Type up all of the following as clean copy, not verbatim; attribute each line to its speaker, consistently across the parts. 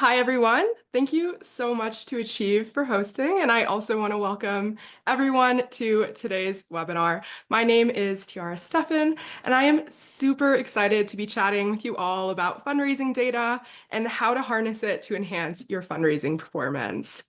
Speaker 1: Hi, everyone. Thank you so much to Qgiv for hosting, and I also want to welcome everyone to today's webinar. My name is Tiara Steffen, and I am super excited to be chatting with you all about fundraising data and how to harness it to enhance your fundraising performance.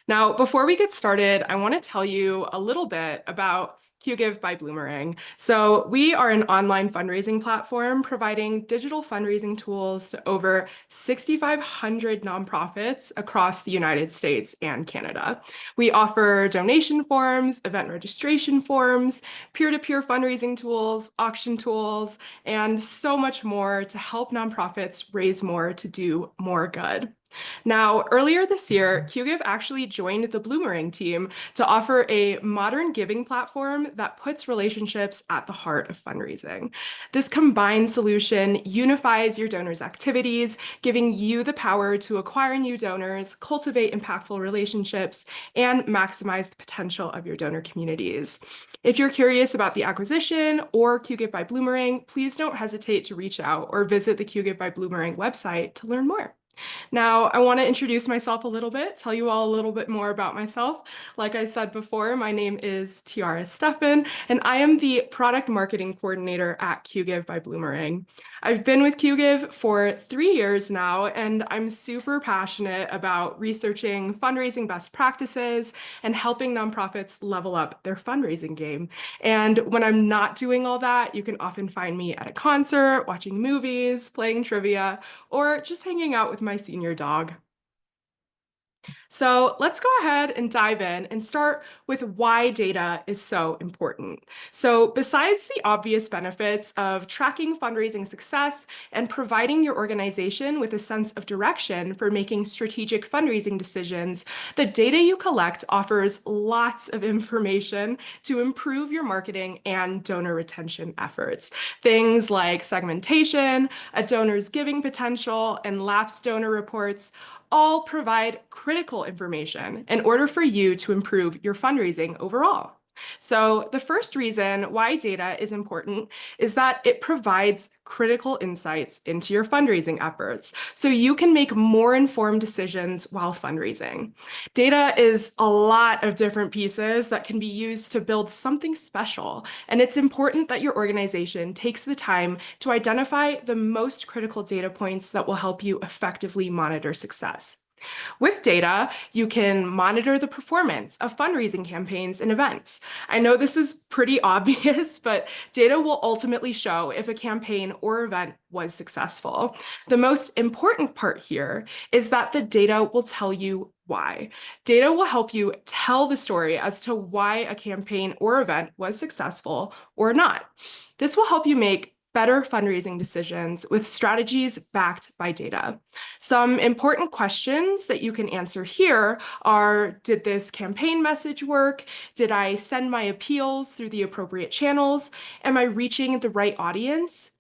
Speaker 1: Now, before we get started, I want to tell you a little bit about Qgiv by Bloomerang. So we are an online fundraising platform providing digital fundraising tools to over 6,500 nonprofits across the United States and Canada. We offer donation forms, event registration forms, peer-to-peer fundraising tools, auction tools, and so much more to help nonprofits raise more to do more good. Now, earlier this year, Qgiv actually joined the Bloomerang team to offer a modern giving platform that puts relationships at the heart of fundraising. This combined solution unifies your donors' activities, giving you the power to acquire new donors, cultivate impactful relationships, and maximize the potential of your donor communities. If you're curious about the acquisition or Qgiv by Bloomerang, please don't hesitate to reach out or visit the Qgiv by Bloomerang website to learn more. Now, I want to introduce myself a little bit, tell you all a little bit more about myself. Like I said before, my name is Tiara Steffen, and I am the Product Marketing Coordinator at Qgiv by Bloomerang. I've been with Qgiv for 3 years now, and I'm super passionate about researching fundraising best practices and helping nonprofits level up their fundraising game. And when I'm not doing all that, you can often find me at a concert, watching movies, playing trivia, or just hanging out with my senior dog. So let's go ahead and dive in and start with why data is so important. So besides the obvious benefits of tracking fundraising success and providing your organization with a sense of direction for making strategic fundraising decisions, the data you collect offers lots of information to improve your marketing and donor retention efforts. Things like segmentation, a donor's giving potential, and lapsed donor reports all provide critical information in order for you to improve your fundraising overall. So the first reason why data is important is that it provides critical insights into your fundraising efforts, so you can make more informed decisions while fundraising. Data is a lot of different pieces that can be used to build something special, and it's important that your organization takes the time to identify the most critical data points that will help you effectively monitor success. With data, you can monitor the performance of fundraising campaigns and events. I know this is pretty obvious, but data will ultimately show if a campaign or event was successful. The most important part here is that the data will tell you why. Data will help you tell the story as to why a campaign or event was successful or not. This will help you make better fundraising decisions with strategies backed by data. Some important questions that you can answer here are, did this campaign message work? Did I send my appeals through the appropriate channels? Am I reaching the right audience?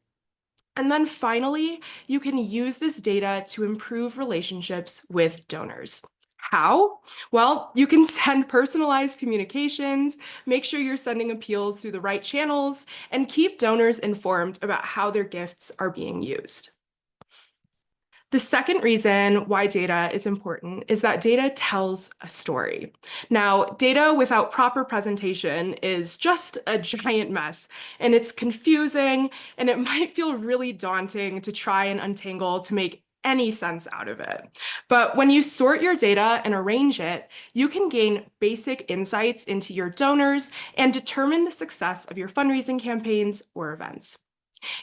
Speaker 1: And then finally, you can use this data to improve relationships with donors. How? Well, you can send personalized communications, make sure you're sending appeals through the right channels, and keep donors informed about how their gifts are being used. The second reason why data is important is that data tells a story. Now, data without proper presentation is just a giant mess, and it's confusing, and it might feel really daunting to try and untangle to make any sense out of it. But when you sort your data and arrange it, you can gain basic insights into your donors and determine the success of your fundraising campaigns or events.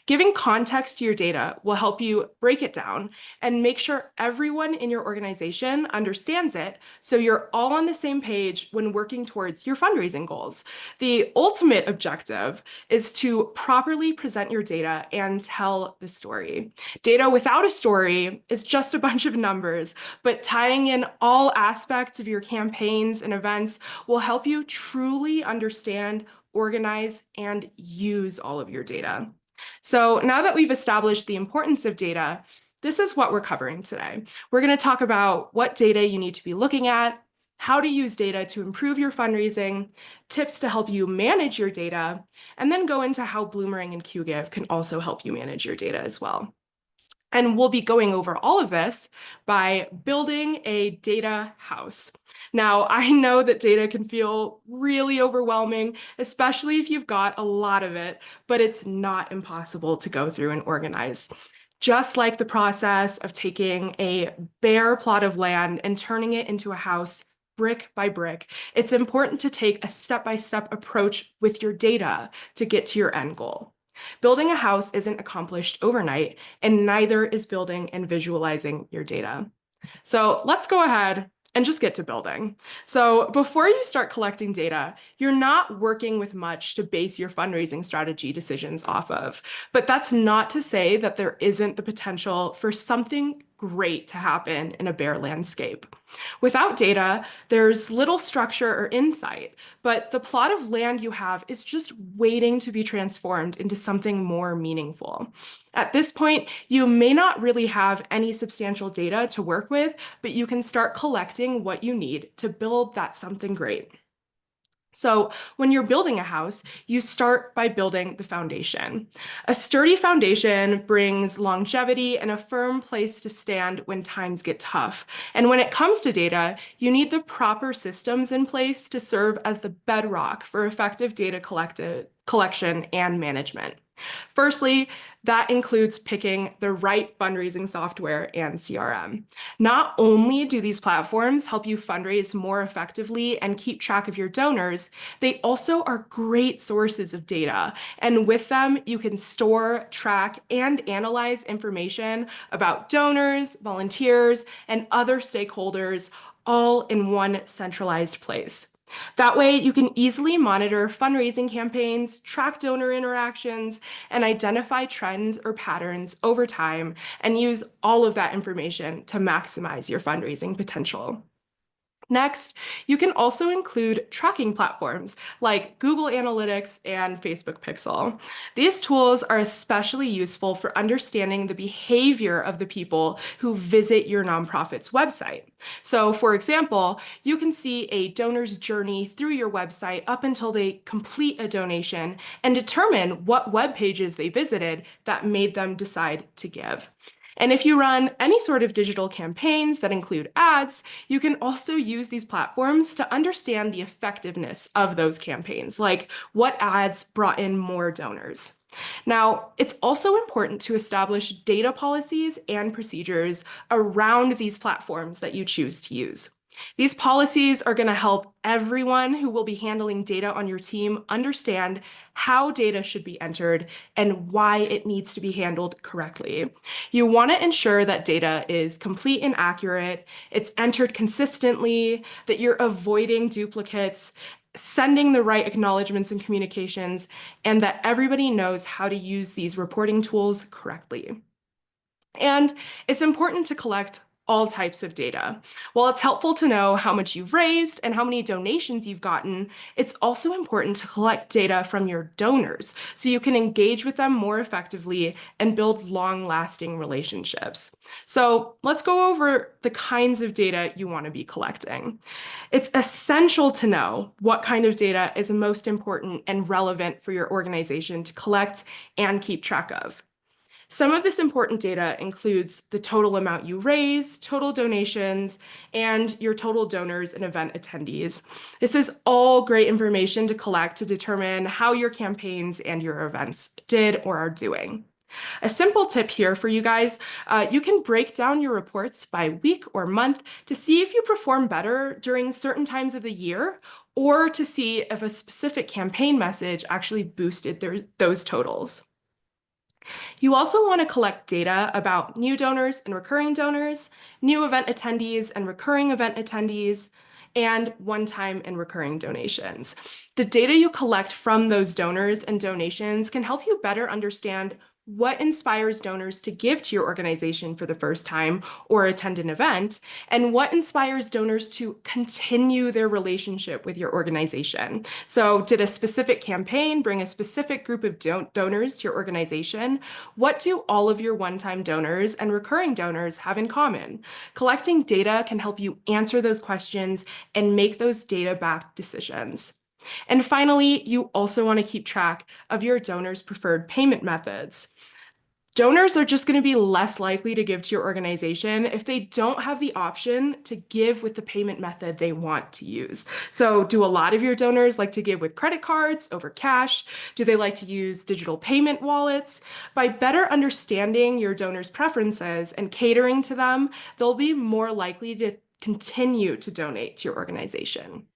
Speaker 1: Giving context to your data will help you break it down and make sure everyone in your organization understands it, so you're all on the same page when working towards your fundraising goals. The ultimate objective is to properly present your data and tell the story. Data without a story is just a bunch of numbers, but tying in all aspects of your campaigns and events will help you truly understand, organize, and use all of your data. So now that we've established the importance of data, this is what we're covering today. We're going to talk about what data you need to be looking at, how to use data to improve your fundraising, tips to help you manage your data, and then go into how Bloomerang and Qgiv can also help you manage your data as well. And we'll be going over all of this by building a data house. Now, I know that data can feel really overwhelming, especially if you've got a lot of it, but it's not impossible to go through and organize. Just like the process of taking a bare plot of land and turning it into a house brick by brick, it's important to take a step-by-step approach with your data to get to your end goal. Building a house isn't accomplished overnight, and neither is building and visualizing your data. So let's go ahead and just get to building. So before you start collecting data, you're not working with much to base your fundraising strategy decisions off of. But that's not to say that there isn't the potential for something great to happen in a bare landscape. Without data, there's little structure or insight, but the plot of land you have is just waiting to be transformed into something more meaningful. At this point, you may not really have any substantial data to work with, but you can start collecting what you need to build that something great. So when you're building a house, you start by building the foundation. A sturdy foundation brings longevity and a firm place to stand when times get tough. And when it comes to data, you need the proper systems in place to serve as the bedrock for effective data collection and management. Firstly, that includes picking the right fundraising software and CRM. Not only do these platforms help you fundraise more effectively and keep track of your donors, they also are great sources of data. And with them, you can store, track, and analyze information about donors, volunteers, and other stakeholders all in one centralized place. That way, you can easily monitor fundraising campaigns, track donor interactions, and identify trends or patterns over time, and use all of that information to maximize your fundraising potential. Next, you can also include tracking platforms like Google Analytics and Facebook Pixel. These tools are especially useful for understanding the behavior of the people who visit your nonprofit's website. So, for example, you can see a donor's journey through your website up until they complete a donation and determine what web pages they visited that made them decide to give. And if you run any sort of digital campaigns that include ads, you can also use these platforms to understand the effectiveness of those campaigns, like what ads brought in more donors. Now, it's also important to establish data policies and procedures around these platforms that you choose to use. These policies are going to help everyone who will be handling data on your team understand how data should be entered and why it needs to be handled correctly. You want to ensure that data is complete and accurate, it's entered consistently, that you're avoiding duplicates, sending the right acknowledgements and communications, and that everybody knows how to use these reporting tools correctly. And it's important to collect all types of data. While it's helpful to know how much you've raised and how many donations you've gotten, it's also important to collect data from your donors so you can engage with them more effectively and build long-lasting relationships. So let's go over the kinds of data you want to be collecting. It's essential to know what kind of data is most important and relevant for your organization to collect and keep track of. Some of this important data includes the total amount you raise, total donations, and your total donors and event attendees. This is all great information to collect to determine how your campaigns and your events did or are doing. A simple tip here for you guys, you can break down your reports by week or month to see if you perform better during certain times of the year or to see if a specific campaign message actually boosted those totals. You also want to collect data about new donors and recurring donors, new event attendees and recurring event attendees, and one-time and recurring donations. The data you collect from those donors and donations can help you better understand what inspires donors to give to your organization for the first time or attend an event, and what inspires donors to continue their relationship with your organization. So did a specific campaign bring a specific group of donors to your organization? What do all of your one-time donors and recurring donors have in common? Collecting data can help you answer those questions and make those data-backed decisions. And finally, you also want to keep track of your donors' preferred payment methods. Donors are just going to be less likely to give to your organization if they don't have the option to give with the payment method they want to use. So, do a lot of your donors like to give with credit cards over cash? Do they like to use digital payment wallets? By better understanding your donors' preferences and catering to them, they'll be more likely to continue to donate to your organization.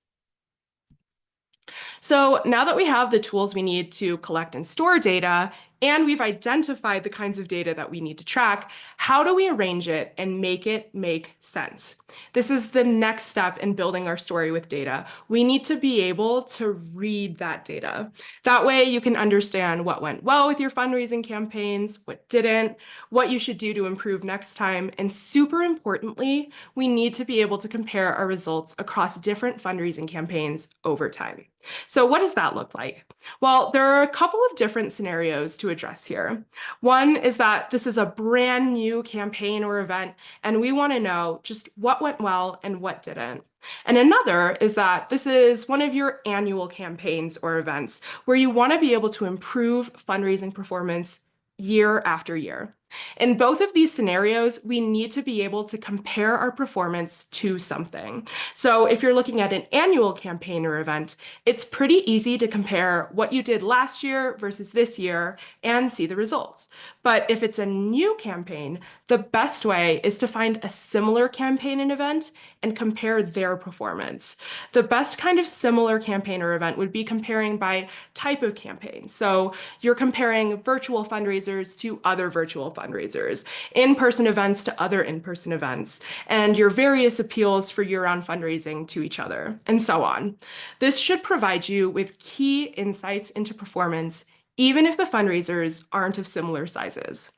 Speaker 1: So now that we have the tools we need to collect and store data, and we've identified the kinds of data that we need to track, how do we arrange it and make it make sense? This is the next step in building our story with data. We need to be able to read that data. That way you can understand what went well with your fundraising campaigns, what didn't, what you should do to improve next time, and super importantly, we need to be able to compare our results across different fundraising campaigns over time. So what does that look like? Well, there are a couple of different scenarios to address here. One is that this is a brand new campaign or event, and we want to know just what went well and what didn't. And another is that this is one of your annual campaigns or events where you want to be able to improve fundraising performance year after year. In both of these scenarios, we need to be able to compare our performance to something. So if you're looking at an annual campaign or event, it's pretty easy to compare what you did last year versus this year and see the results. But if it's a new campaign, the best way is to find a similar campaign and event and compare their performance. The best kind of similar campaign or event would be comparing by type of campaign. So you're comparing virtual fundraisers to other virtual fundraisers, in-person events to other in-person events, and your various appeals for year-round fundraising to each other, and so on. This should provide you with key insights into performance, even if the fundraisers aren't of similar sizes.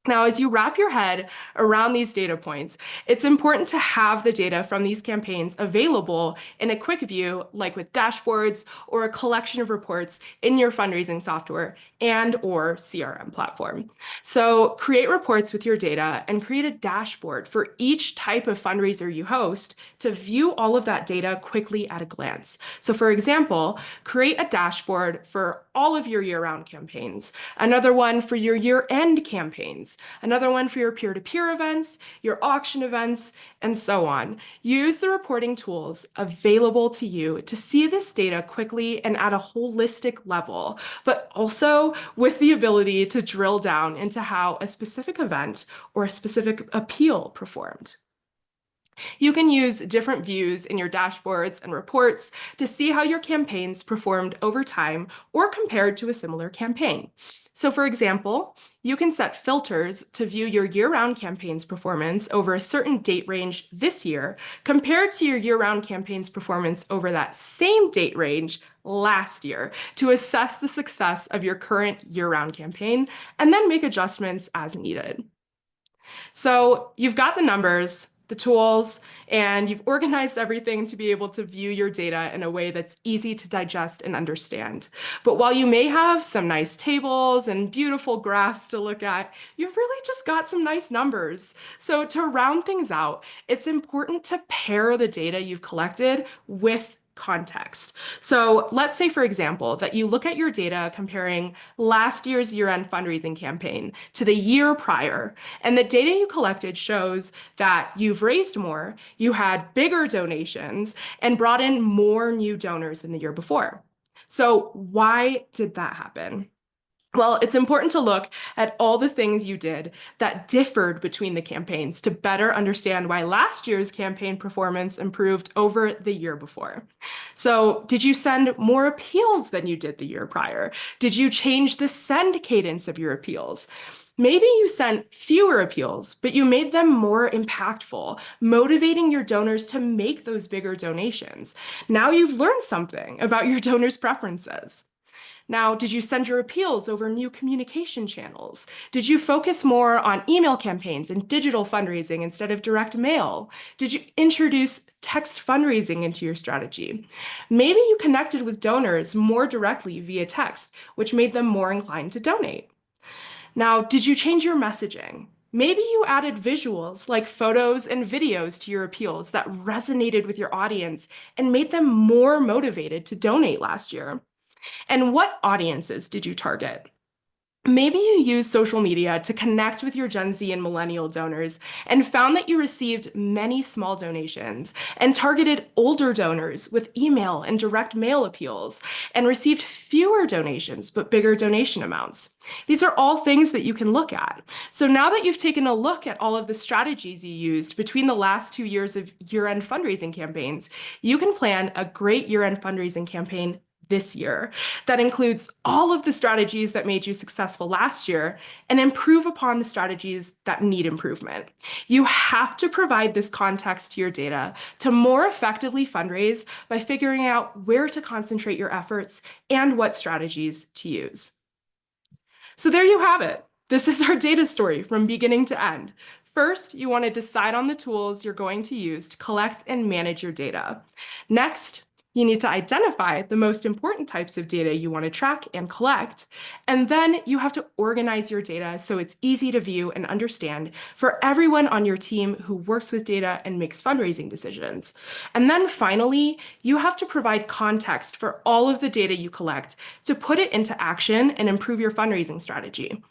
Speaker 1: Now, as you wrap your head around these data points, it's important to have the data from these campaigns available in a quick view, like with dashboards or a collection of reports in your fundraising software and/or CRM platform. So create reports with your data and create a dashboard for each type of fundraiser you host to view all of that data quickly at a glance. So for example, create a dashboard for all of your year-round campaigns, another one for your year-end campaigns, another one for your peer-to-peer events, your auction events, and so on. Use the reporting tools available to you to see this data quickly and at a holistic level, but also with the ability to drill down into how a specific event or a specific appeal performed. You can use different views in your dashboards and reports to see how your campaigns performed over time or compared to a similar campaign. So for example, you can set filters to view your year-round campaign's performance over a certain date range this year compared to your year-round campaign's performance over that same date range last year to assess the success of your current year-round campaign and then make adjustments as needed. So you've got the numbers, the tools, and you've organized everything to be able to view your data in a way that's easy to digest and understand. But while you may have some nice tables and beautiful graphs to look at, you've really just got some nice numbers. So to round things out, it's important to pair the data you've collected with context. So let's say, for example, that you look at your data comparing last year's year-end fundraising campaign to the year prior, and the data you collected shows that you've raised more, you had bigger donations, and brought in more new donors than the year before. So why did that happen? Well, it's important to look at all the things you did that differed between the campaigns to better understand why last year's campaign performance improved over the year before. So, did you send more appeals than you did the year prior? Did you change the send cadence of your appeals? Maybe you sent fewer appeals, but you made them more impactful, motivating your donors to make those bigger donations. Now you've learned something about your donors' preferences. Now, did you send your appeals over new communication channels? Did you focus more on email campaigns and digital fundraising instead of direct mail? Did you introduce text fundraising into your strategy? Maybe you connected with donors more directly via text, which made them more inclined to donate. Now, did you change your messaging? Maybe you added visuals like photos and videos to your appeals that resonated with your audience and made them more motivated to donate last year. And what audiences did you target? Maybe you use social media to connect with your Gen Z and millennial donors and found that you received many small donations and targeted older donors with email and direct mail appeals and received fewer donations but bigger donation amounts. These are all things that you can look at. So now that you've taken a look at all of the strategies you used between the last 2 years of year-end fundraising campaigns, you can plan a great year-end fundraising campaign this year that includes all of the strategies that made you successful last year and improve upon the strategies that need improvement. You have to provide this context to your data to more effectively fundraise by figuring out where to concentrate your efforts and what strategies to use. So there you have it. This is our data story from beginning to end. First, you want to decide on the tools you're going to use to collect and manage your data. Next, you need to identify the most important types of data you want to track and collect. And then you have to organize your data so it's easy to view and understand for everyone on your team who works with data and makes fundraising decisions. And then finally, you have to provide context for all of the data you collect to put it into action and improve your fundraising strategy.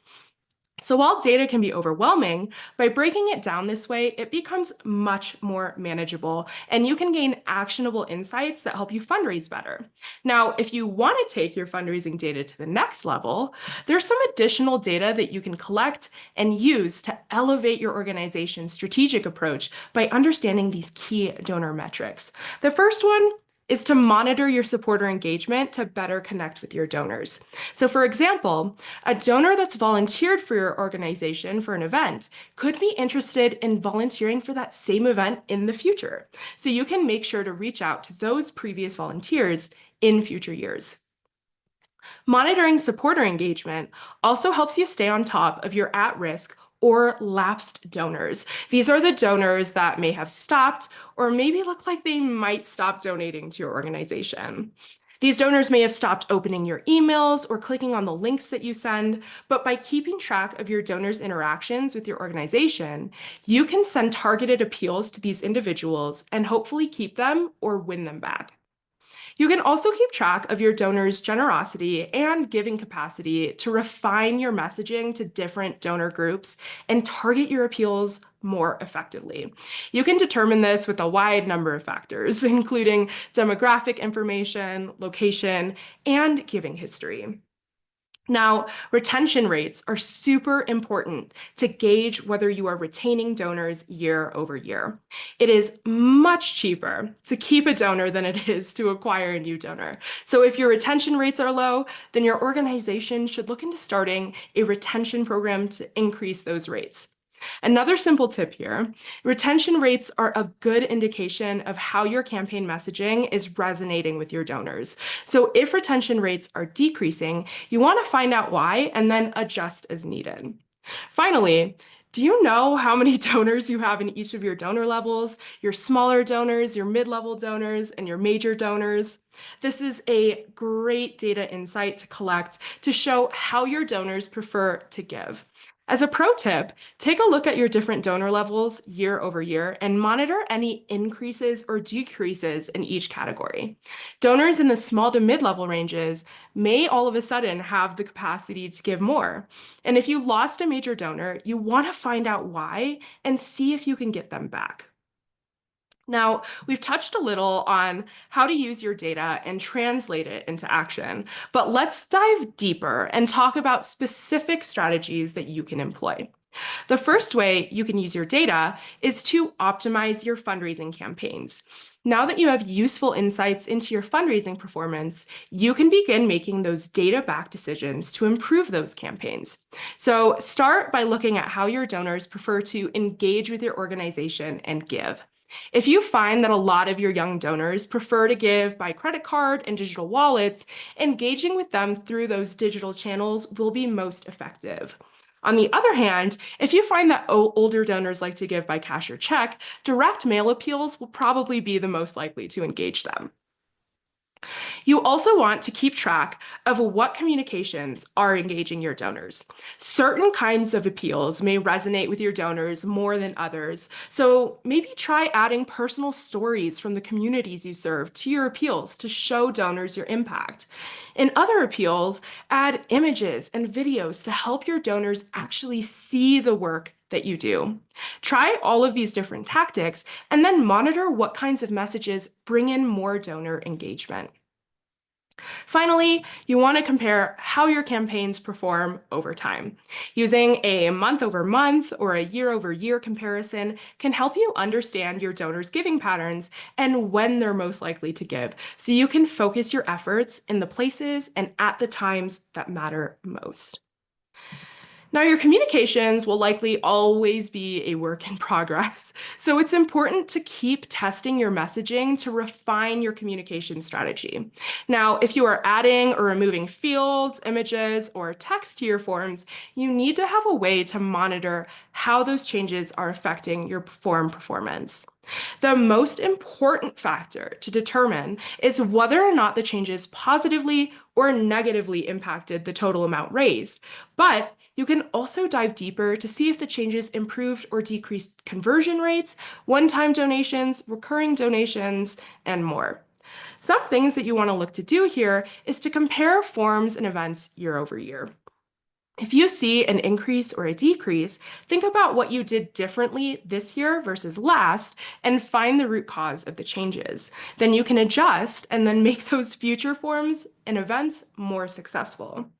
Speaker 1: So while data can be overwhelming, by breaking it down this way, it becomes much more manageable and you can gain actionable insights that help you fundraise better. Now, if you want to take your fundraising data to the next level, there's some additional data that you can collect and use to elevate your organization's strategic approach by understanding these key donor metrics. The first one is to monitor your supporter engagement to better connect with your donors. So for example, a donor that's volunteered for your organization for an event could be interested in volunteering for that same event in the future. So you can make sure to reach out to those previous volunteers in future years. Monitoring supporter engagement also helps you stay on top of your at-risk or lapsed donors. These are the donors that may have stopped or maybe look like they might stop donating to your organization. These donors may have stopped opening your emails or clicking on the links that you send, but by keeping track of your donors' interactions with your organization, you can send targeted appeals to these individuals and hopefully keep them or win them back. You can also keep track of your donors' generosity and giving capacity to refine your messaging to different donor groups and target your appeals more effectively. You can determine this with a wide number of factors, including demographic information, location, and giving history. Now, retention rates are super important to gauge whether you are retaining donors year over year. It is much cheaper to keep a donor than it is to acquire a new donor. So if your retention rates are low, then your organization should look into starting a retention program to increase those rates. Another simple tip here, retention rates are a good indication of how your campaign messaging is resonating with your donors. So if retention rates are decreasing, you want to find out why and then adjust as needed. Finally, do you know how many donors you have in each of your donor levels, your smaller donors, your mid-level donors, and your major donors? This is a great data insight to collect to show how your donors prefer to give. As a pro tip, take a look at your different donor levels year over year and monitor any increases or decreases in each category. Donors in the small to mid-level ranges may all of a sudden have the capacity to give more. And if you lost a major donor, you want to find out why and see if you can get them back. Now, we've touched a little on how to use your data and translate it into action, but let's dive deeper and talk about specific strategies that you can employ. The first way you can use your data is to optimize your fundraising campaigns. Now that you have useful insights into your fundraising performance, you can begin making those data-backed decisions to improve those campaigns. So start by looking at how your donors prefer to engage with your organization and give. If you find that a lot of your young donors prefer to give by credit card and digital wallets, engaging with them through those digital channels will be most effective. On the other hand, if you find that older donors like to give by cash or check, direct mail appeals will probably be the most likely to engage them. You also want to keep track of what communications are engaging your donors. Certain kinds of appeals may resonate with your donors more than others, so maybe try adding personal stories from the communities you serve to your appeals to show donors your impact. In other appeals, add images and videos to help your donors actually see the work that you do. Try all of these different tactics and then monitor what kinds of messages bring in more donor engagement. Finally, you want to compare how your campaigns perform over time. Using a month-over-month or a year-over-year comparison can help you understand your donors' giving patterns and when they're most likely to give, so you can focus your efforts in the places and at the times that matter most. Now, your communications will likely always be a work in progress, so it's important to keep testing your messaging to refine your communication strategy. Now, if you are adding or removing fields, images, or text to your forms, you need to have a way to monitor how those changes are affecting your form performance. The most important factor to determine is whether or not the changes positively or negatively impacted the total amount raised, but you can also dive deeper to see if the changes improved or decreased conversion rates, one-time donations, recurring donations, and more. Some things that you want to look to do here is to compare forms and events year over year. If you see an increase or a decrease, think about what you did differently this year versus last and find the root cause of the changes. Then you can adjust and then make those future forms and events more successful.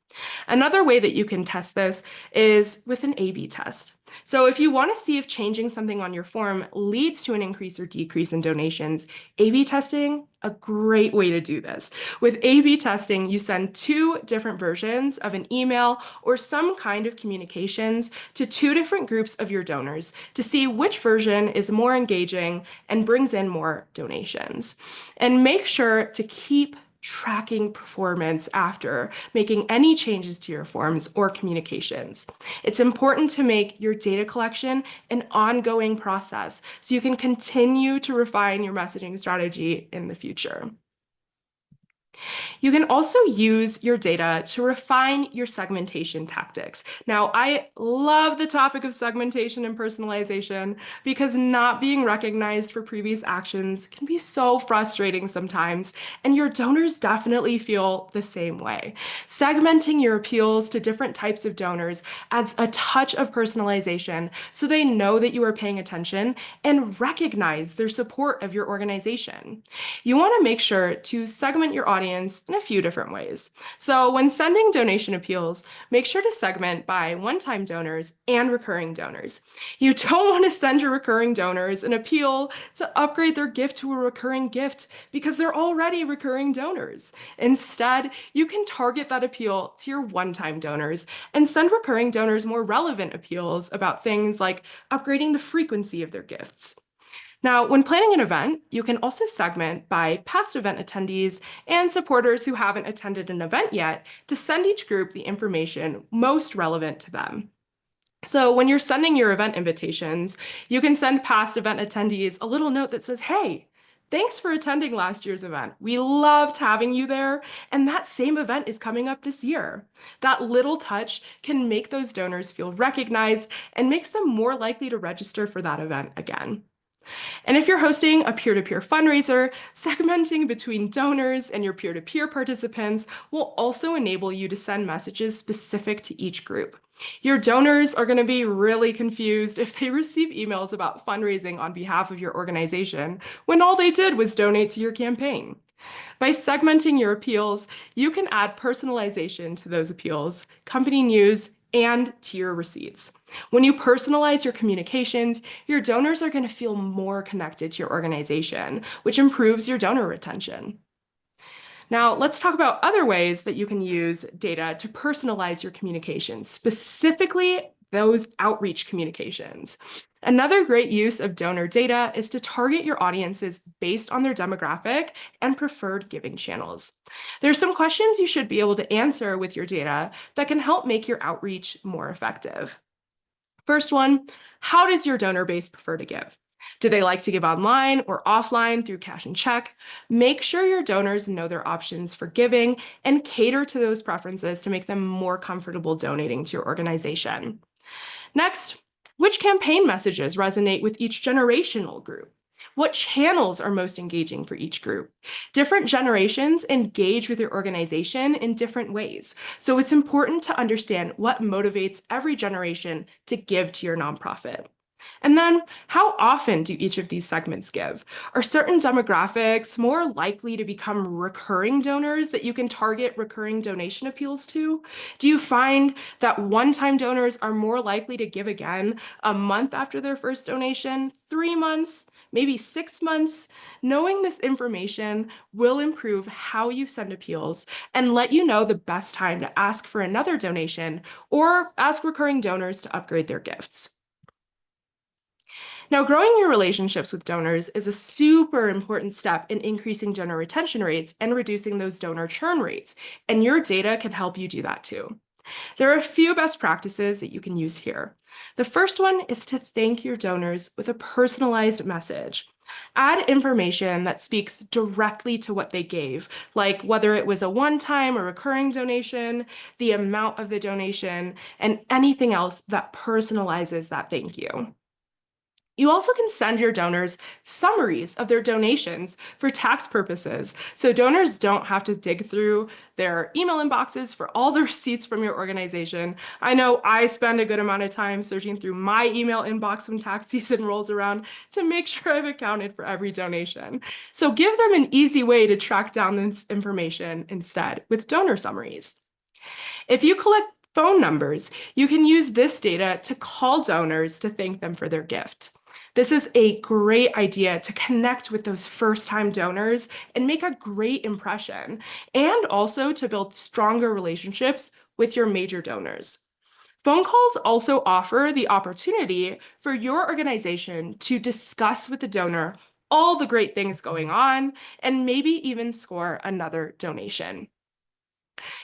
Speaker 1: Another way that you can test this is with an A/B test. So if you want to see if changing something on your form leads to an increase or decrease in donations, A/B testing, a great way to do this. With A/B testing, you send two different versions of an email or some kind of communications to two different groups of your donors to see which version is more engaging and brings in more donations. And make sure to keep tracking performance after making any changes to your forms or communications. It's important to make your data collection an ongoing process so you can continue to refine your messaging strategy in the future. You can also use your data to refine your segmentation tactics. Now, I love the topic of segmentation and personalization because not being recognized for previous actions can be so frustrating sometimes, and your donors definitely feel the same way. Segmenting your appeals to different types of donors adds a touch of personalization so they know that you are paying attention and recognize their support of your organization. You want to make sure to segment your audience in a few different ways. So when sending donation appeals, make sure to segment by one-time donors and recurring donors. You don't want to send your recurring donors an appeal to upgrade their gift to a recurring gift because they're already recurring donors. Instead, you can target that appeal to your one-time donors and send recurring donors more relevant appeals about things like upgrading the frequency of their gifts. Now, when planning an event, you can also segment by past event attendees and supporters who haven't attended an event yet to send each group the information most relevant to them. So when you're sending your event invitations, you can send past event attendees a little note that says, "Hey, thanks for attending last year's event. We loved having you there, and that same event is coming up this year." That little touch can make those donors feel recognized and makes them more likely to register for that event again. And if you're hosting a peer-to-peer fundraiser, segmenting between donors and your peer-to-peer participants will also enable you to send messages specific to each group. Your donors are going to be really confused if they receive emails about fundraising on behalf of your organization when all they did was donate to your campaign. By segmenting your appeals, you can add personalization to those appeals, company news, and tier receipts. When you personalize your communications, your donors are going to feel more connected to your organization, which improves your donor retention. Now, let's talk about other ways that you can use data to personalize your communications, specifically those outreach communications. Another great use of donor data is to target your audiences based on their demographic and preferred giving channels. There's some questions you should be able to answer with your data that can help make your outreach more effective. First one, how does your donor base prefer to give? Do they like to give online or offline through cash and check? Make sure your donors know their options for giving and cater to those preferences to make them more comfortable donating to your organization. Next, which campaign messages resonate with each generational group? What channels are most engaging for each group? Different generations engage with your organization in different ways, so it's important to understand what motivates every generation to give to your nonprofit. And then, how often do each of these segments give? Are certain demographics more likely to become recurring donors that you can target recurring donation appeals to? Do you find that one-time donors are more likely to give again a month after their first donation, 3 months, maybe 6 months? Knowing this information will improve how you send appeals and let you know the best time to ask for another donation or ask recurring donors to upgrade their gifts. Now, growing your relationships with donors is a super important step in increasing donor retention rates and reducing those donor churn rates, and your data can help you do that too. There are a few best practices that you can use here. The first one is to thank your donors with a personalized message. Add information that speaks directly to what they gave, like whether it was a one-time or recurring donation, the amount of the donation, and anything else that personalizes that thank you. You also can send your donors summaries of their donations for tax purposes, so donors don't have to dig through their email inboxes for all the receipts from your organization. I know I spend a good amount of time searching through my email inbox when tax season rolls around to make sure I've accounted for every donation. So give them an easy way to track down this information instead with donor summaries. If you collect phone numbers, you can use this data to call donors to thank them for their gift. This is a great idea to connect with those first-time donors and make a great impression, and also to build stronger relationships with your major donors. Phone calls also offer the opportunity for your organization to discuss with the donor all the great things going on and maybe even score another donation.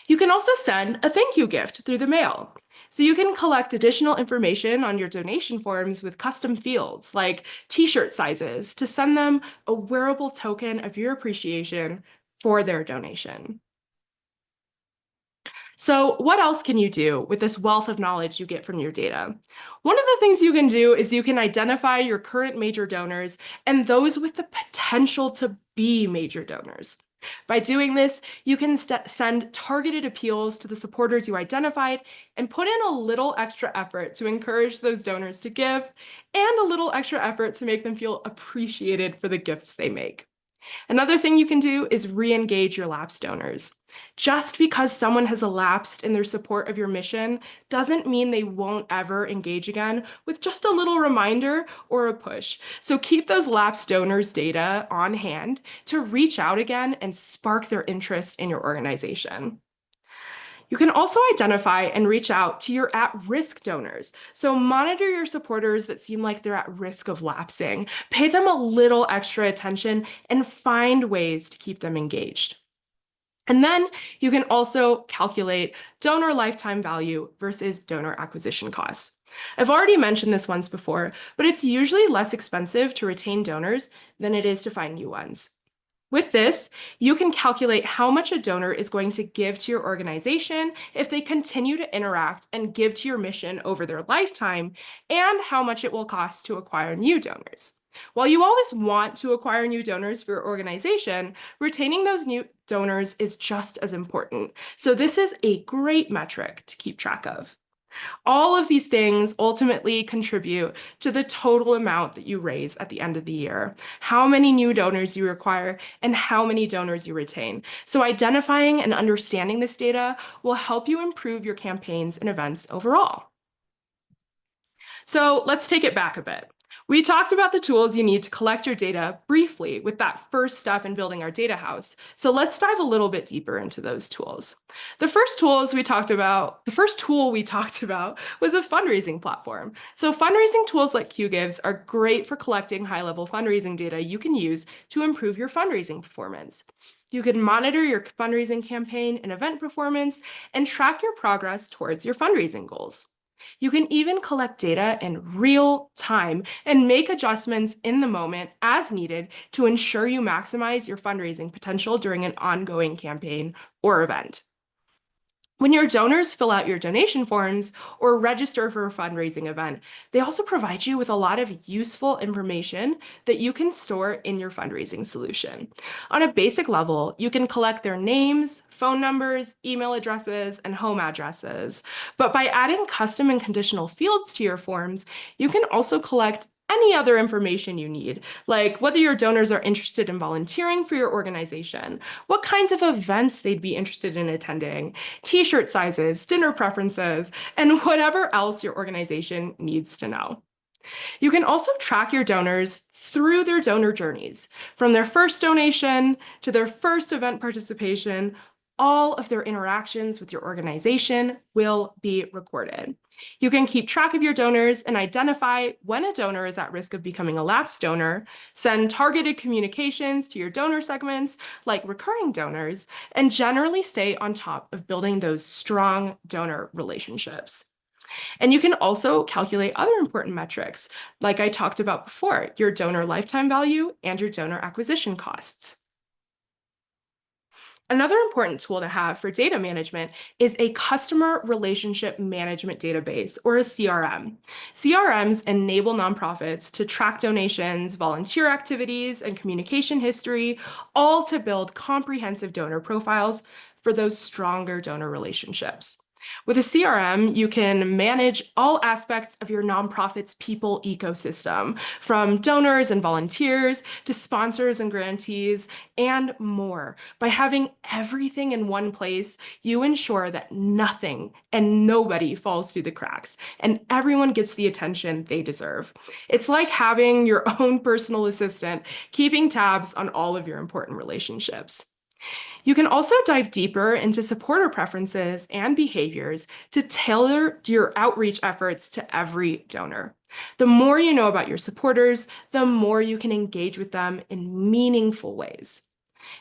Speaker 1: You can also send a thank you gift through the mail. So you can collect additional information on your donation forms with custom fields like t-shirt sizes to send them a wearable token of your appreciation for their donation. So what else can you do with this wealth of knowledge you get from your data? One of the things you can do is you can identify your current major donors and those with the potential to be major donors. By doing this, you can send targeted appeals to the supporters you identified and put in a little extra effort to encourage those donors to give and a little extra effort to make them feel appreciated for the gifts they make. Another thing you can do is re-engage your lapsed donors. Just because someone has elapsed in their support of your mission doesn't mean they won't ever engage again with just a little reminder or a push. So keep those lapsed donors' data on hand to reach out again and spark their interest in your organization. You can also identify and reach out to your at-risk donors. So monitor your supporters that seem like they're at risk of lapsing. Pay them a little extra attention and find ways to keep them engaged. And then you can also calculate donor lifetime value versus donor acquisition costs. I've already mentioned this once before, but it's usually less expensive to retain donors than it is to find new ones. With this, you can calculate how much a donor is going to give to your organization if they continue to interact and give to your mission over their lifetime, and how much it will cost to acquire new donors. While you always want to acquire new donors for your organization, retaining those new donors is just as important. So this is a great metric to keep track of. All of these things ultimately contribute to the total amount that you raise at the end of the year, how many new donors you require, and how many donors you retain. So identifying and understanding this data will help you improve your campaigns and events overall. So let's take it back a bit. We talked about the tools you need to collect your data briefly with that first step in building our data house. So let's dive a little bit deeper into those tools. The first tool we talked about was a fundraising platform. So fundraising tools like Qgivs are great for collecting high-level fundraising data you can use to improve your fundraising performance. You can monitor your fundraising campaign and event performance and track your progress towards your fundraising goals. You can even collect data in real time and make adjustments in the moment as needed to ensure you maximize your fundraising potential during an ongoing campaign or event. When your donors fill out your donation forms or register for a fundraising event, they also provide you with a lot of useful information that you can store in your fundraising solution. On a basic level, you can collect their names, phone numbers, email addresses, and home addresses. But by adding custom and conditional fields to your forms, you can also collect any other information you need, like whether your donors are interested in volunteering for your organization, what kinds of events they'd be interested in attending, t-shirt sizes, dinner preferences, and whatever else your organization needs to know. You can also track your donors through their donor journeys, from their first donation to their first event participation. All of their interactions with your organization will be recorded. You can keep track of your donors and identify when a donor is at risk of becoming a lapsed donor, send targeted communications to your donor segments like recurring donors, and generally stay on top of building those strong donor relationships. And you can also calculate other important metrics, like I talked about before, your donor lifetime value and your donor acquisition costs. Another important tool to have for data management is a customer relationship management database, or a CRM. CRMs enable nonprofits to track donations, volunteer activities, and communication history, all to build comprehensive donor profiles for those stronger donor relationships. With a CRM, you can manage all aspects of your nonprofit's people ecosystem, from donors and volunteers to sponsors and grantees, and more. By having everything in one place, you ensure that nothing and nobody falls through the cracks, and everyone gets the attention they deserve. It's like having your own personal assistant, keeping tabs on all of your important relationships. You can also dive deeper into supporter preferences and behaviors to tailor your outreach efforts to every donor. The more you know about your supporters, the more you can engage with them in meaningful ways.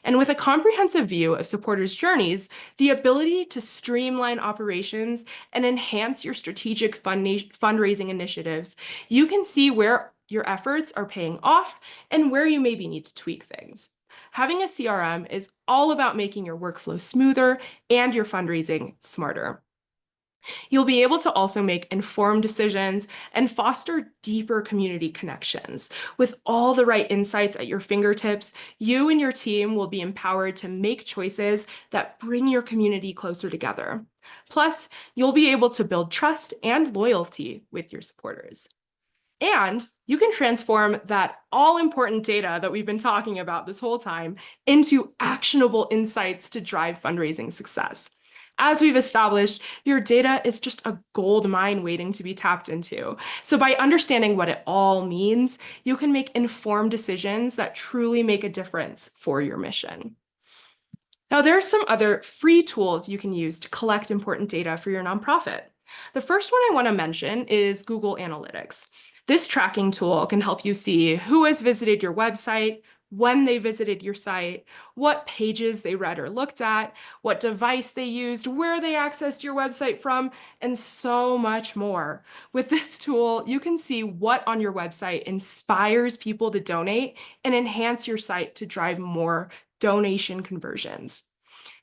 Speaker 1: And with a comprehensive view of supporters' journeys, the ability to streamline operations and enhance your strategic fundraising initiatives, you can see where your efforts are paying off and where you maybe need to tweak things. Having a CRM is all about making your workflow smoother and your fundraising smarter. You'll be able to also make informed decisions and foster deeper community connections. With all the right insights at your fingertips, you and your team will be empowered to make choices that bring your community closer together. Plus, you'll be able to build trust and loyalty with your supporters. And you can transform that all-important data that we've been talking about this whole time into actionable insights to drive fundraising success. As we've established, your data is just a gold mine waiting to be tapped into. So by understanding what it all means, you can make informed decisions that truly make a difference for your mission. Now, there are some other free tools you can use to collect important data for your nonprofit. The first one I want to mention is Google Analytics. This tracking tool can help you see who has visited your website, when they visited your site, what pages they read or looked at, what device they used, where they accessed your website from, and so much more. With this tool, you can see what on your website inspires people to donate and enhance your site to drive more donation conversions.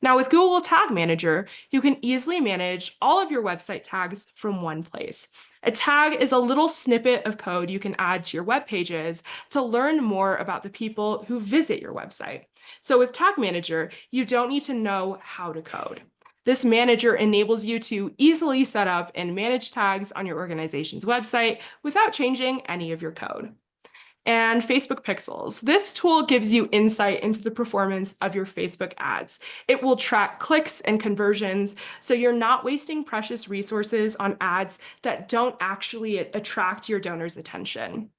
Speaker 1: Now, with Google Tag Manager, you can easily manage all of your website tags from one place. A tag is a little snippet of code you can add to your web pages to learn more about the people who visit your website. So with Tag Manager, you don't need to know how to code. This manager enables you to easily set up and manage tags on your organization's website without changing any of your code. And Facebook Pixels. This tool gives you insight into the performance of your Facebook ads. It will track clicks and conversions, so you're not wasting precious resources on ads that don't actually attract your donors' attention.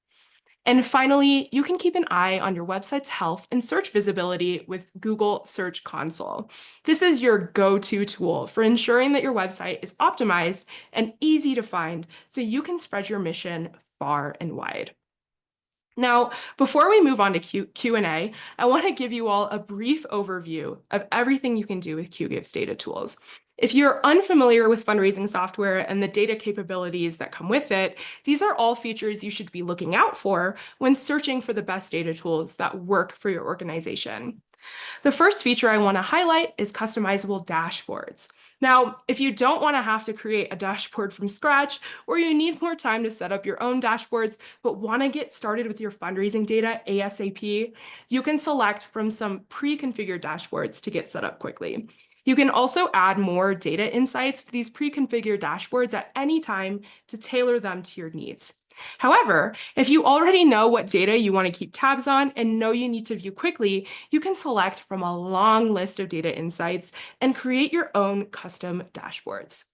Speaker 1: And finally, you can keep an eye on your website's health and search visibility with Google Search Console. This is your go-to tool for ensuring that your website is optimized and easy to find so you can spread your mission far and wide. Now, before we move on to Q&A, I want to give you all a brief overview of everything you can do with Qgiv's data tools. If you're unfamiliar with fundraising software and the data capabilities that come with it, these are all features you should be looking out for when searching for the best data tools that work for your organization. The first feature I want to highlight is customizable dashboards. Now, if you don't want to have to create a dashboard from scratch, or you need more time to set up your own dashboards, but want to get started with your fundraising data ASAP, you can select from some pre-configured dashboards to get set up quickly. You can also add more data insights to these pre-configured dashboards at any time to tailor them to your needs. However, if you already know what data you want to keep tabs on and know you need to view quickly, you can select from a long list of data insights and create your own custom dashboards.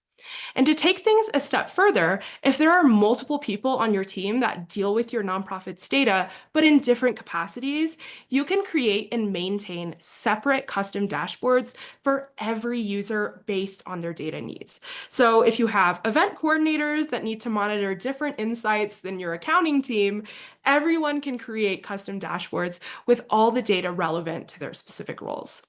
Speaker 1: And to take things a step further, if there are multiple people on your team that deal with your nonprofit's data, but in different capacities, you can create and maintain separate custom dashboards for every user based on their data needs. So if you have event coordinators that need to monitor different insights than your accounting team, everyone can create custom dashboards with all the data relevant to their specific roles.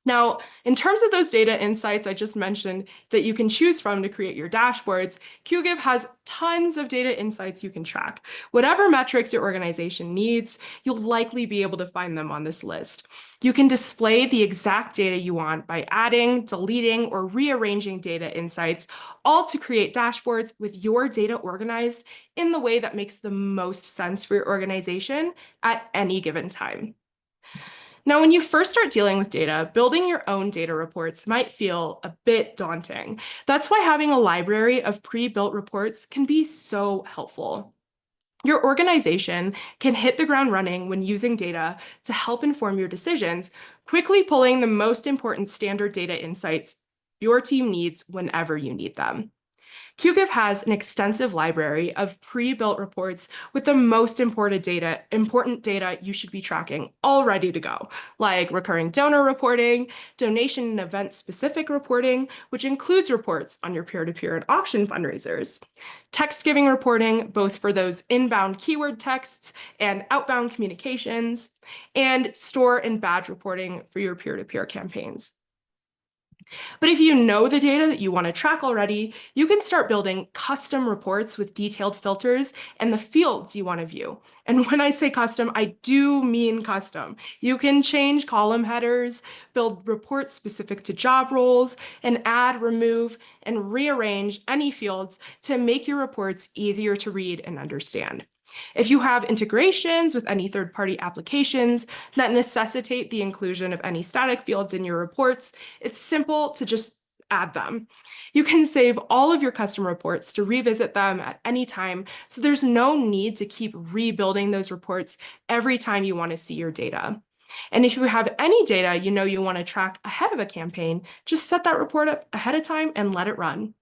Speaker 1: Now, in terms of those data insights I just mentioned that you can choose from to create your dashboards, Qgiv has tons of data insights you can track. Whatever metrics your organization needs, you'll likely be able to find them on this list. You can display the exact data you want by adding, deleting, or rearranging data insights, all to create dashboards with your data organized in the way that makes the most sense for your organization at any given time. Now, when you first start dealing with data, building your own data reports might feel a bit daunting. That's why having a library of pre-built reports can be so helpful. Your organization can hit the ground running when using data to help inform your decisions, quickly pulling the most important standard data insights your team needs whenever you need them. Qgiv has an extensive library of pre-built reports with the most important data you should be tracking all ready to go, like recurring donor reporting, donation and event-specific reporting, which includes reports on your peer-to-peer and auction fundraisers, text giving reporting, both for those inbound keyword texts and outbound communications, and store and badge reporting for your peer-to-peer campaigns. But if you know the data that you want to track already, you can start building custom reports with detailed filters and the fields you want to view. And when I say custom, I do mean custom. You can change column headers, build reports specific to job roles, and add, remove, and rearrange any fields to make your reports easier to read and understand. If you have integrations with any third-party applications that necessitate the inclusion of any static fields in your reports, it's simple to just add them. You can save all of your custom reports to revisit them at any time, so there's no need to keep rebuilding those reports every time you want to see your data. And if you have any data you know you want to track ahead of a campaign, just set that report up ahead of time and let it run.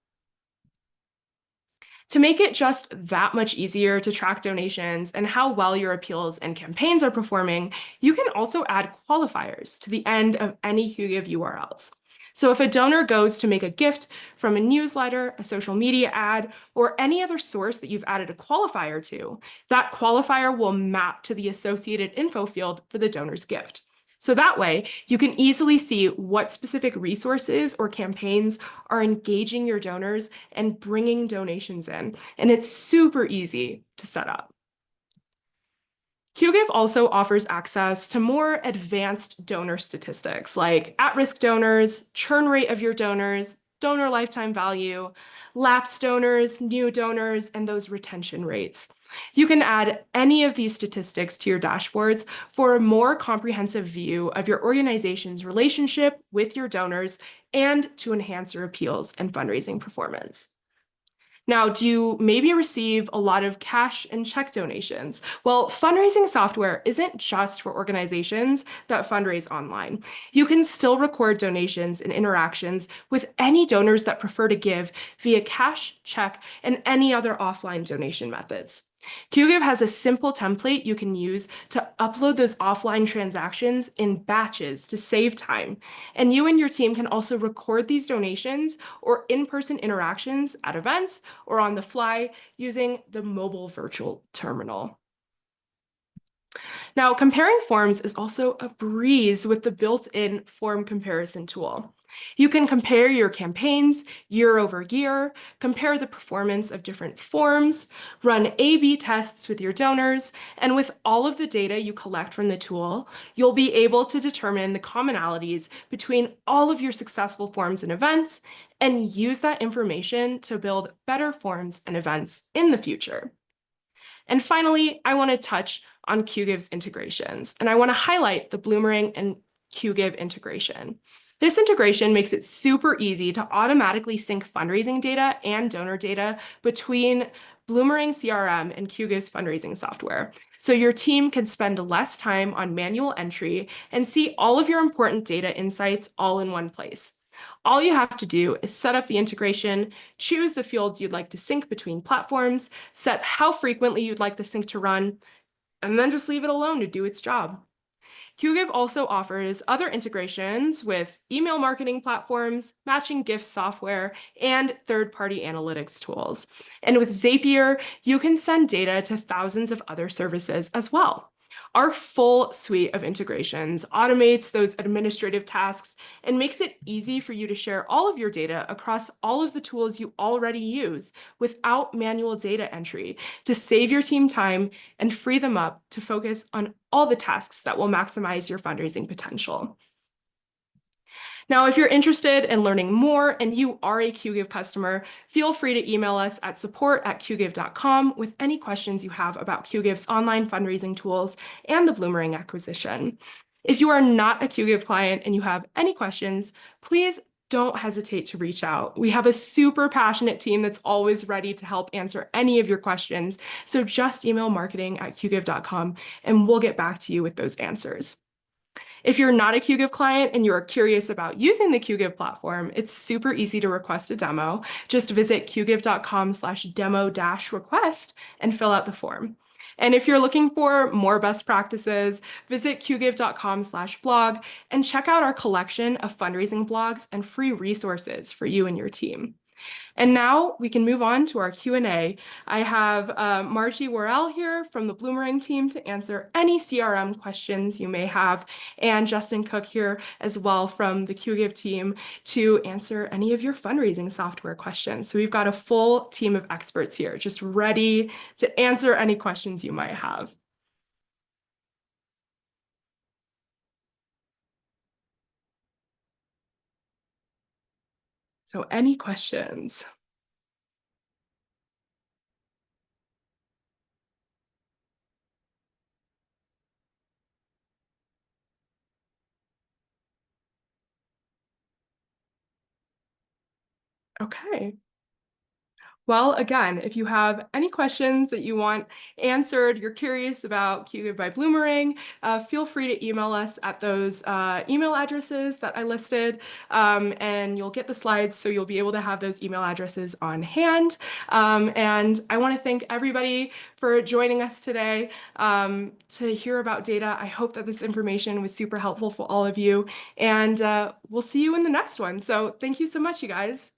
Speaker 1: To make it just that much easier to track donations and how well your appeals and campaigns are performing, you can also add qualifiers to the end of any Qgiv URLs. So if a donor goes to make a gift from a newsletter, a social media ad, or any other source that you've added a qualifier to, that qualifier will map to the associated info field for the donor's gift. So that way, you can easily see what specific resources or campaigns are engaging your donors and bringing donations in. And it's super easy to set up. Qgiv also offers access to more advanced donor statistics like at-risk donors, churn rate of your donors, donor lifetime value, lapsed donors, new donors, and those retention rates. You can add any of these statistics to your dashboards for a more comprehensive view of your organization's relationship with your donors and to enhance your appeals and fundraising performance. Now, do you maybe receive a lot of cash and check donations? Well, fundraising software isn't just for organizations that fundraise online. You can still record donations and interactions with any donors that prefer to give via cash, check, and any other offline donation methods. Qgiv has a simple template you can use to upload those offline transactions in batches to save time. And you and your team can also record these donations or in-person interactions at events or on the fly using the mobile virtual terminal. Now, comparing forms is also a breeze with the built-in form comparison tool. You can compare your campaigns year over year, compare the performance of different forms, run A/B tests with your donors, and with all of the data you collect from the tool, you'll be able to determine the commonalities between all of your successful forms and events and use that information to build better forms and events in the future. And finally, I want to touch on Qgiv's integrations, and I want to highlight the Bloomerang and Qgiv integration. This integration makes it super easy to automatically sync fundraising data and donor data between Bloomerang CRM and Qgiv's fundraising software. So your team can spend less time on manual entry and see all of your important data insights all in one place. All you have to do is set up the integration, choose the fields you'd like to sync between platforms, set how frequently you'd like the sync to run, and then just leave it alone to do its job. Qgiv also offers other integrations with email marketing platforms, matching gift software, and third-party analytics tools. And with Zapier, you can send data to thousands of other services as well. Our full suite of integrations automates those administrative tasks and makes it easy for you to share all of your data across all of the tools you already use without manual data entry to save your team time and free them up to focus on all the tasks that will maximize your fundraising potential. Now, if you're interested in learning more and you are a Qgiv customer, feel free to email us at support@qgiv.com with any questions you have about Qgiv's online fundraising tools and the Bloomerang acquisition. If you are not a Qgiv client and you have any questions, please don't hesitate to reach out. We have a super passionate team that's always ready to help answer any of your questions. So just email marketing@qgiv.com and we'll get back to you with those answers. If you're not a Qgiv client and you are curious about using the Qgiv platform, it's super easy to request a demo. Just visit qgiv.com/demo-request and fill out the form. And if you're looking for more best practices, visit qgiv.com/blog and check out our collection of fundraising blogs and free resources for you and your team. And now we can move on to our Q&A. I have Margie Worrell here from the Bloomerang team to answer any CRM questions you may have, and Justin Cook here as well from the Qgiv team to answer any of your fundraising software questions. So we've got a full team of experts here, just ready to answer any questions you might have. So any questions? Okay. Well, again, if you have any questions that you want answered, you're curious about Qgiv by Bloomerang, feel free to email us at those email addresses that I listed, and you'll get the slides, so you'll be able to have those email addresses on hand. And I want to thank everybody for joining us today to hear about data. I hope that this information was super helpful for all of you, and we'll see you in the next one. So thank you so much, you guys.